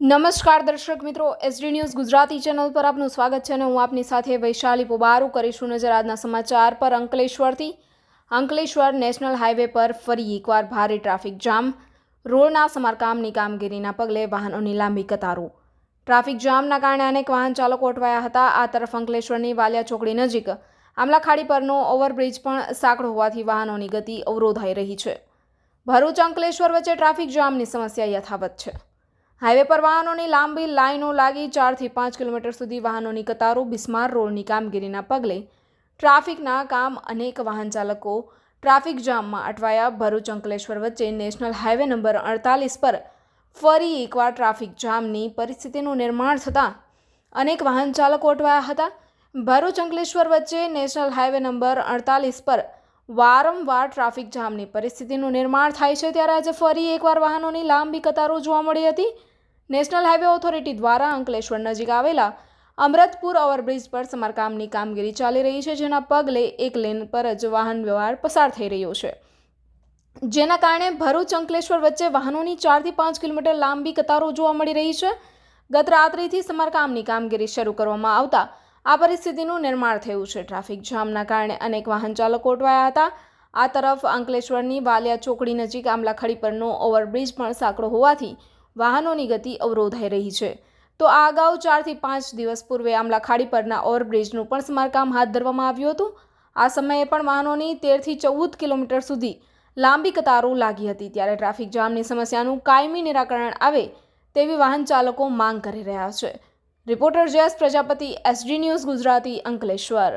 નમસ્કાર દર્શક મિત્રો, એસડી ન્યૂઝ ગુજરાતી ચેનલ પર આપનું સ્વાગત છે અને હું આપની સાથે વૈશાલી પોબારુ કરીશું નજર આજના સમાચાર પર। અંકલેશ્વર નેશનલ હાઈવે પર ફરી એકવાર ભારે ટ્રાફિક જામ। રોડના સમારકામની કામગીરીના પગલે વાહનોની લાંબી કતારો। ટ્રાફિક જામના કારણે અનેક વાહન ચાલકો અટવાયા હતા। આ તરફ અંકલેશ્વરની વાલિયા ચોકડી નજીક આમલા ખાડી પરનો ઓવરબ્રિજ પણ સાંકડો હોવાથી વાહનોની ગતિ અવરોધાઈ રહી છે। ભરૂચ અંકલેશ્વર વચ્ચે ટ્રાફિક જામની સમસ્યા યથાવત છે। હાઈવે પર વાહનોની લાંબી લાઈનો લાગી। 4 થી 5 કિલોમીટર સુધી વાહનોની કતારો। બિસ્માર રોડની કામગીરીના પગલે ટ્રાફિકના કામ અનેક વાહન ચાલકો ટ્રાફિક જામમાં અટવાયા। ભરૂચ અંકલેશ્વર વચ્ચે નેશનલ હાઈવે નંબર 48 પર ફરી એકવાર ટ્રાફિક જામની પરિસ્થિતિનું નિર્માણ થતાં અનેક વાહન ચાલકો અટવાયા હતા। ભરૂચ અંકલેશ્વર વચ્ચે નેશનલ હાઈવે નંબર 48 પર વારંવાર ટ્રાફિક જામની પરિસ્થિતિનું નિર્માણ થાય છે, ત્યારે આજે ફરી એકવાર વાહનોની લાંબી કતારો જોવા મળી હતી। નેશનલ હાઈવે ઓથોરિટી દ્વારા અંકલેશ્વર નજીક આવેલા અમરતપુર ઓવરબ્રિજ પર સમારકામની કામગીરી ચાલી રહી છે, જેના પગલે એક લેન પર જ વાહન વ્યવહાર પસાર થઈ રહ્યો છે, જેના કારણે ભરૂચ અંકલેશ્વર વચ્ચે વાહનોની 4 થી 5 કિલોમીટર લાંબી કતારો જોવા મળી રહી છે। ગત રાત્રિથી સમારકામની કામગીરી શરૂ કરવામાં આવતા આ પરિસ્થિતિનું નિર્માણ થયું છે। ટ્રાફિક જામના કારણે અનેક વાહન ચાલકો અટવાયા હતા। આ તરફ અંકલેશ્વરની વાલિયા ચોકડી નજીક આમલા ખાડી પરનો ઓવરબ્રિજ પણ સાંકડો હોવાથી વાહનોની ગતિ અવરોધાઈ રહી છે। તો આ અગાઉ 4 થી 5 દિવસ પૂર્વે આમલા ખાડી પરના ઓવરબ્રિજનું પણ સમારકામ હાથ ધરવામાં આવ્યું હતું। આ સમયે પણ વાહનોની 13 થી 14 કિલોમીટર સુધી લાંબી કતારો લાગી હતી, ત્યારે ટ્રાફિક જામની સમસ્યાનું કાયમી નિરાકરણ આવે તેવી વાહન ચાલકો માંગ કરી રહ્યા છે। Reporter Jayesh Prajapati, SD news Gujarati, Ankleshwar.